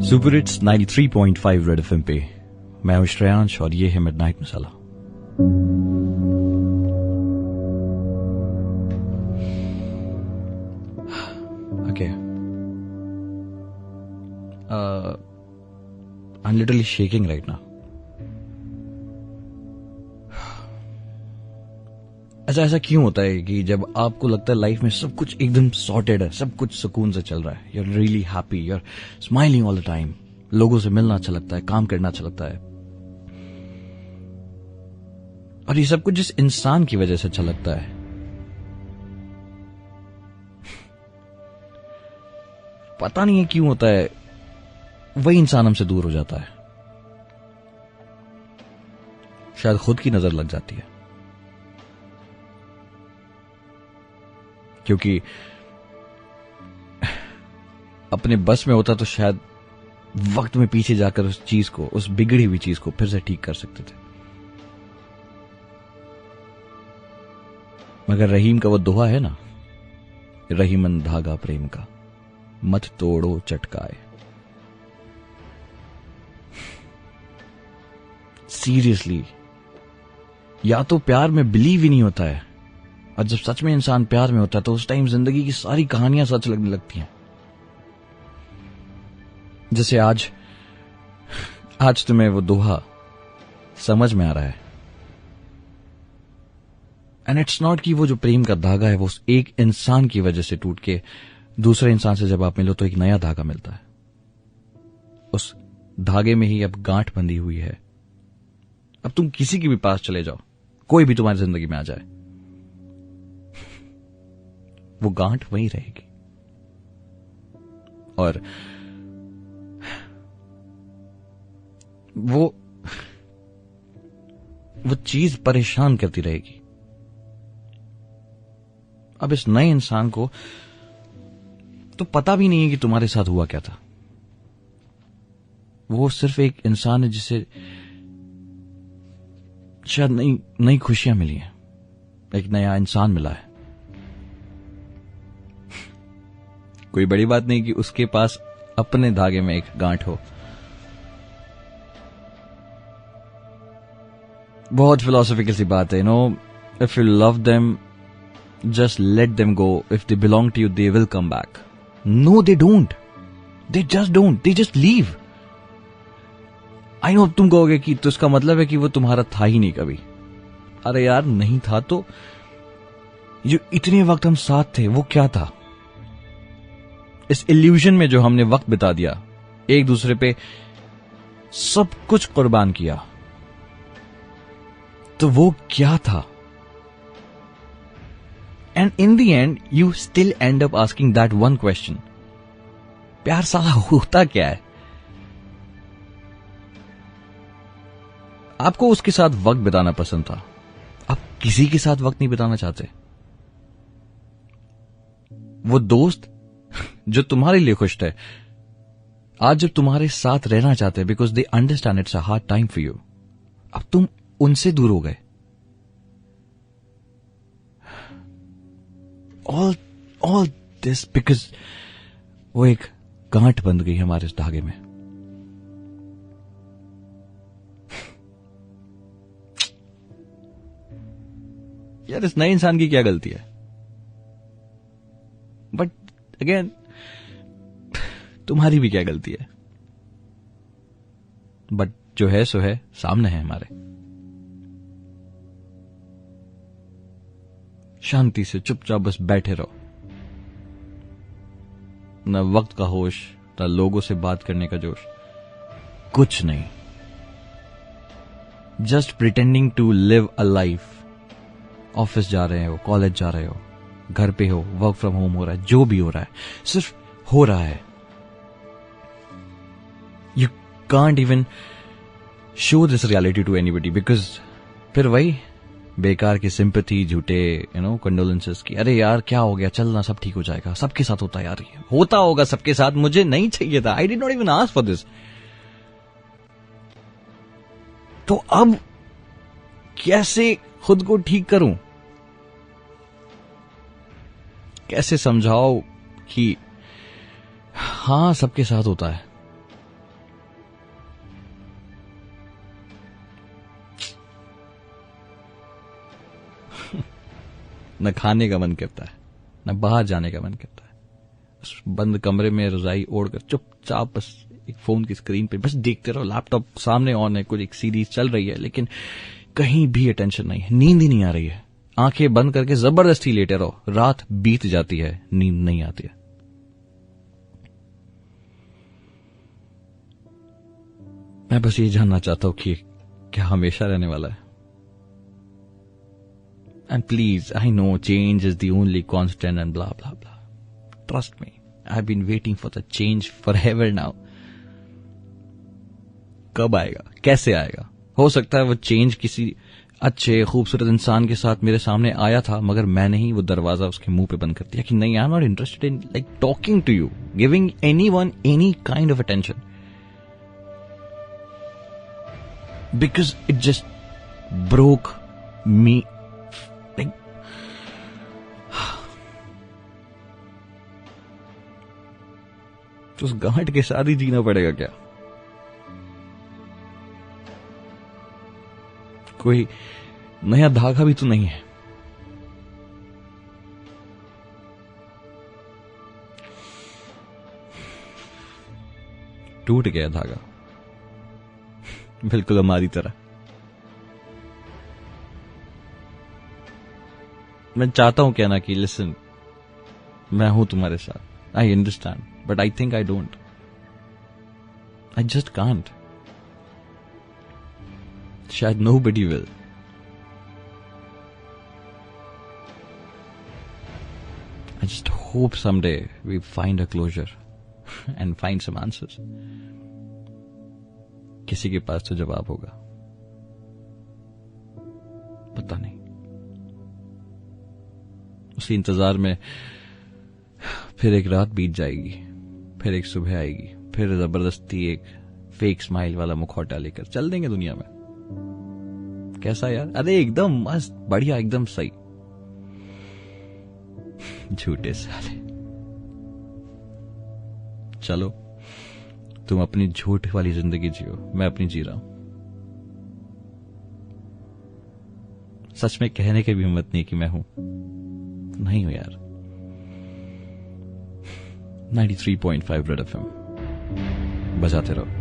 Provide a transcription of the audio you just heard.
Super hits 93.5 red FM पे मैं हूं श्रेयांश और ये है midnight masala. Okay, I'm literally shaking right now. ऐसा क्यों होता है कि जब आपको लगता है लाइफ में सब कुछ एकदम सॉर्टेड है, सब कुछ सुकून से चल रहा है, you are really happy, you are smiling all the time, लोगों से मिलना अच्छा लगता है, काम करना अच्छा लगता है, और ये सब कुछ जिस इंसान की वजह से अच्छा लगता है, पता नहीं है क्यों होता है, वही इंसान हमसे दूर हो जाता है। शायद खुद की नजर लग जाती है, क्योंकि अपने बस में होता तो शायद वक्त में पीछे जाकर उस चीज को, उस बिगड़ी हुई चीज को फिर से ठीक कर सकते थे। मगर रहीम का वो दोहा है ना, रहीमन धागा प्रेम का, मत तोड़ो चटकाए। सीरियसली, या तो प्यार में बिलीव ही नहीं होता है, और जब सच में इंसान प्यार में होता है तो उस टाइम जिंदगी की सारी कहानियां सच लगने लगती हैं। जैसे आज तुम्हें वो दोहा समझ में आ रहा है, एंड इट्स नॉट कि वो जो प्रेम का धागा है वो उस एक इंसान की वजह से टूट के दूसरे इंसान से जब आप मिलो तो एक नया धागा मिलता है। उस धागे में ही अब गांठ बंधी हुई है। अब तुम किसी के भी पास चले जाओ, कोई भी तुम्हारी जिंदगी में आ जाए, वो गांठ वहीं रहेगी, और वो चीज परेशान करती रहेगी। अब इस नए इंसान को तो पता भी नहीं है कि तुम्हारे साथ हुआ क्या था। वो सिर्फ एक इंसान है जिसे शायद नई खुशियां मिली हैं, एक नया इंसान मिला है। कोई बड़ी बात नहीं कि उसके पास अपने धागे में एक गांठ हो। बहुत फिलोसॉफिकल सी बात है, if you love them just let them go, if they belong to you they will come back. No they don't, they just don't, they just leave. I know, अब तुम कहोगे कि तो इसका मतलब है कि वो तुम्हारा था ही नहीं कभी। अरे यार, नहीं था तो जो इतने वक्त हम साथ थे वो क्या था? इस इल्यूजन में जो हमने वक्त बिता दिया, एक दूसरे पे सब कुछ कुर्बान किया, तो वो क्या था? And in the end you still and up asking that one question, प्यार साला होता क्या है? आपको उसके साथ वक्त बिताना पसंद था, आप किसी के साथ वक्त नहीं बिताना चाहते। वो दोस्त जो तुम्हारे लिए खुश थे, आज जब तुम्हारे साथ रहना चाहते हैं because they understand it's a hard time for you, अब तुम उनसे दूर हो गए। ऑल दिस बिकॉज वो एक गांठ बंध गई हमारे इस धागे में। यार, इस नए इंसान की क्या गलती है? बट अगेन, तुम्हारी भी क्या गलती है? बट जो है सो है, सामने है हमारे। शांति से चुपचाप बस बैठे रहो, न वक्त का होश, न लोगों से बात करने का जोश, कुछ नहीं। Just pretending to live a life. Office जा रहे हो, कॉलेज जा रहे हो, घर पे हो, वर्क फ्रॉम होम हो रहा है, जो भी हो रहा है सिर्फ हो रहा है। You can't even show this reality to anybody because फिर वही बेकार की सिंपैथी, झूठे कंडोलेंसेस की, अरे यार क्या हो गया, चलना सब ठीक हो जाएगा, सबके साथ होता है यार, होता होगा सबके साथ, मुझे नहीं चाहिए था, I did not even ask for this. तो अब कैसे खुद को ठीक करूं? कैसे समझाओ कि हां, सबके साथ होता है, न खाने का मन करता है, न बाहर जाने का मन करता है। उस बंद कमरे में रजाई ओढ़कर चुपचाप बस एक फोन की स्क्रीन पे बस देखते रहो, लैपटॉप सामने ऑन है, कुछ एक सीरीज चल रही है, लेकिन कहीं भी अटेंशन नहीं है, नींद ही नहीं आ रही है। आंखें बंद करके जबरदस्ती लेटे रहो, रात बीत जाती है, नींद नहीं आती है। मैं बस ये जानना चाहता हूं कि क्या हमेशा रहने वाला है? And please, I know change is the only constant and blah blah blah. Trust me, I have been waiting for the change forever now. कब आएगा, कैसे आएगा? हो सकता है वो चेंज किसी अच्छे खूबसूरत इंसान के साथ मेरे सामने आया था, मगर मैंने ही वो दरवाजा उसके मुंह पे बंद कर दिया कि नहीं, I am not interested in like talking to you, giving anyone any kind of attention, because it just broke me. तो उस गांठ के साथ ही जीना पड़ेगा क्या? कोई नया धागा भी तो नहीं है। टूट गया धागा, बिल्कुल हमारी तरह। मैं चाहता हूं क्या ना कि लिसन, मैं हूं तुम्हारे साथ, I understand, but I think I don't, I just can't. शायद nobody will. I just hope someday we find a closure and find some answers. किसी के पास तो जवाब होगा, पता नहीं। उसी इंतजार में फिर एक रात बीत जाएगी, फिर एक सुबह आएगी, फिर जबरदस्ती एक फेक स्माइल वाला मुखौटा लेकर चल देंगे दुनिया में। कैसा यार? अरे एकदम मस्त, बढ़िया, एकदम सही। झूठे साले। चलो, तुम अपनी झूठ वाली जिंदगी जियो, मैं अपनी जी रहा हूं। सच में कहने की भी हिम्मत नहीं कि मैं हूं, नहीं हूं यार। 93.5 रेड एफएम बजाते रहो।